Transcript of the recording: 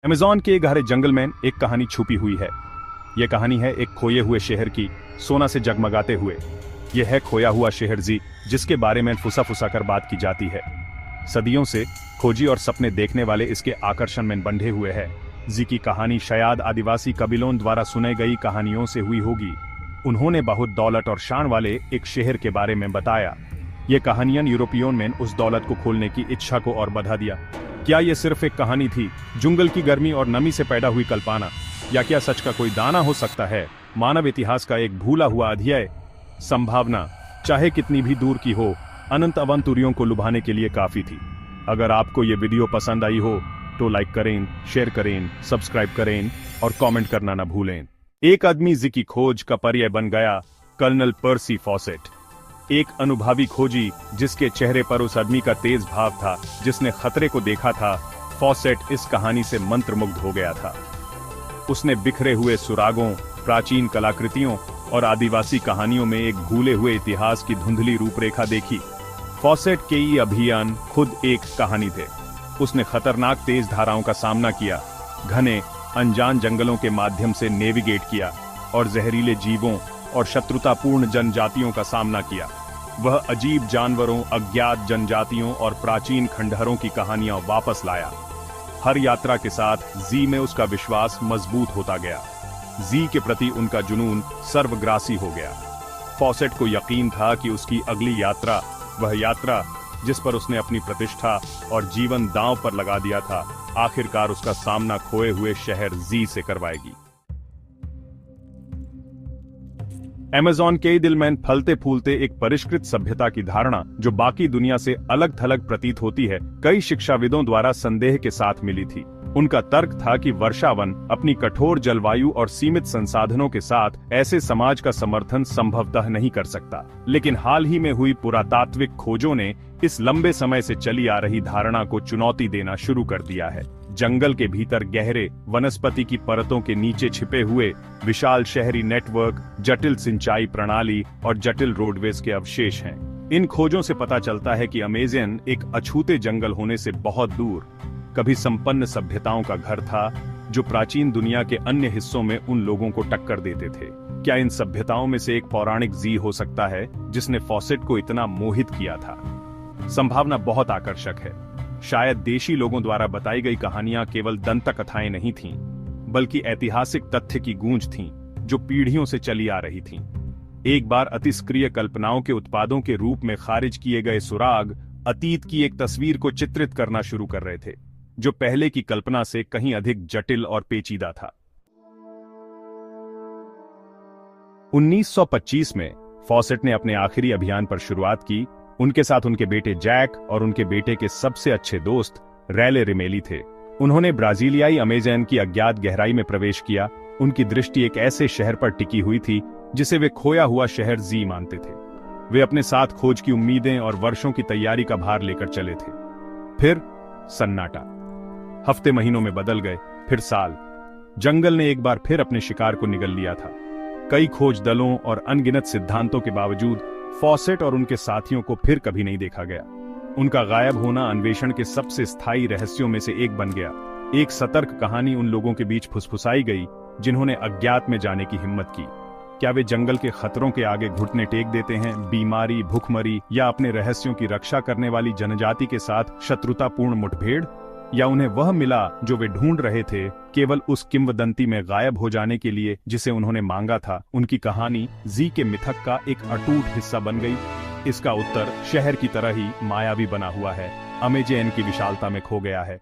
Amazon के गहरे जंगल में एक कहानी छुपी हुई है। यह कहानी है एक खोए हुए शहर की, सोना से जगमगाते हुए। यह है खोया हुआ शहर जी, जिसके बारे में फुसा फुसा कर बात की जाती है। सदियों से खोजी और सपने देखने वाले इसके आकर्षण में बंधे हुए है। जी की कहानी शायद आदिवासी कबीलों द्वारा सुनाई गई कहानियों से हुई होगी। उन्होंने बहुत दौलत और शान वाले एक शहर के बारे में बताया। ये कहानियां यूरोपियों में उस दौलत को खोलने की इच्छा को और बढ़ा दिया। क्या ये सिर्फ एक कहानी थी, जंगल की गर्मी और नमी से पैदा हुई कल्पना, या क्या सच का कोई दाना हो सकता है, मानव इतिहास का एक भूला हुआ अध्याय? संभावना चाहे कितनी भी दूर की हो, अनंत अवंतुरियों को लुभाने के लिए काफी थी। अगर आपको ये वीडियो पसंद आई हो तो लाइक करें, शेयर करें, सब्सक्राइब करें और कमेंट करना न भूलें। एक आदमी जी की खोज का पर्याय बन गया कर्नल पर्सी फॉसेट, एक अनुभवी खोजी जिसके चेहरे पर उस आदमी का तेज भाव था जिसने खतरे को देखा था। फॉसेट इस कहानी से मंत्रमुग्ध हो गया था। उसने बिखरे हुए सुरागों, प्राचीन कलाकृतियों और आदिवासी कहानियों में एक भूले हुए इतिहास की धुंधली रूपरेखा देखी। फॉसेट के ये अभियान खुद एक कहानी थे। उसने खतरनाक तेज धाराओं का सामना किया, घने अनजान जंगलों के माध्यम से नेविगेट किया और जहरीले जीवों और शत्रुतापूर्ण जनजातियों का सामना किया। वह अजीब जानवरों, अज्ञात जनजातियों और प्राचीन खंडहरों की कहानियां वापस लाया। हर यात्रा के साथ जी में उसका विश्वास मजबूत होता गया। जी के प्रति उनका जुनून सर्वग्रासी हो गया। फॉसेट को यकीन था कि उसकी अगली यात्रा, वह यात्रा जिस पर उसने अपनी प्रतिष्ठा और जीवन दांव पर लगा दिया था, आखिरकार उसका सामना खोए हुए शहर जी से करवाएगी। अमेज़न के दिल में फलते फूलते एक परिष्कृत सभ्यता की धारणा, जो बाकी दुनिया से अलग थलग प्रतीत होती है, कई शिक्षाविदों द्वारा संदेह के साथ मिली थी। उनका तर्क था कि वर्षावन अपनी कठोर जलवायु और सीमित संसाधनों के साथ ऐसे समाज का समर्थन संभवतः नहीं कर सकता। लेकिन हाल ही में हुई पुरातात्विक खोजों ने इस लंबे समय से चली आ रही धारणा को चुनौती देना शुरू कर दिया है। जंगल के भीतर गहरे वनस्पति की परतों के नीचे छिपे हुए विशाल शहरी नेटवर्क, जटिल सिंचाई प्रणाली और जटिल रोडवेज के अवशेष हैं। इन खोजों से पता चलता है कि अमेज़न एक अछूते जंगल होने से बहुत दूर कभी संपन्न सभ्यताओं का घर था, जो प्राचीन दुनिया के अन्य हिस्सों में उन लोगों को टक्कर देते थे। क्या इन सभ्यताओं में से एक पौराणिक जी हो सकता है जिसने फॉसेट को इतना मोहित किया था? संभावना बहुत आकर्षक है। शायद देशी लोगों द्वारा बताई गई कहानियां केवल दंत कथाएं नहीं थीं, बल्कि ऐतिहासिक तथ्य की गूंज थीं, जो पीढ़ियों से चली आ रही थीं। एक बार अतिस्क्रिय कल्पनाओं के उत्पादों के रूप में खारिज किए गए सुराग अतीत की एक तस्वीर को चित्रित करना शुरू कर रहे थे, जो पहले की कल्पना से कहीं अधिक जटिल और पेचीदा था। 1925 में फॉसेट ने अपने आखिरी अभियान पर शुरुआत की। उनके साथ उनके बेटे जैक और उनके बेटे के सबसे अच्छे दोस्त रैले रिमेली थे। उन्होंने ब्राजीलियाई अमेज़न की अज्ञात गहराई में प्रवेश किया। उनकी दृष्टि एक ऐसे शहर पर टिकी हुई थी जिसे वे खोया हुआ शहर जी मानते थे। वे अपने साथ खोज की उम्मीदें और वर्षों की तैयारी का भार लेकर चले थे। फिर सन्नाटा। हफ्ते महीनों में बदल गए, फिर साल। जंगल ने एक बार फिर अपने शिकार को निगल लिया था। कई खोज दलों और अनगिनत सिद्धांतों के बावजूद फॉसेट और उनके साथियों को फिर कभी नहीं देखा गया। उनका गायब होना अन्वेषण के सबसे स्थायी रहस्यों में से एक बन गया। एक सतर्क कहानी उन लोगों के बीच फुसफुसाई गई जिन्होंने अज्ञात में जाने की हिम्मत की। क्या वे जंगल के खतरों के आगे घुटने टेक देते हैं, बीमारी, भूखमरी या अपने रहस्यों की रक्षा करने वाली जनजाति के साथ शत्रुतापूर्ण मुठभेड़? या उन्हें वह मिला जो वे ढूंढ रहे थे, केवल उस किंवदंती में गायब हो जाने के लिए जिसे उन्होंने मांगा था? उनकी कहानी जी के मिथक का एक अटूट हिस्सा बन गई। इसका उत्तर शहर की तरह ही मायावी बना हुआ है, अमेज़न की विशालता में खो गया है।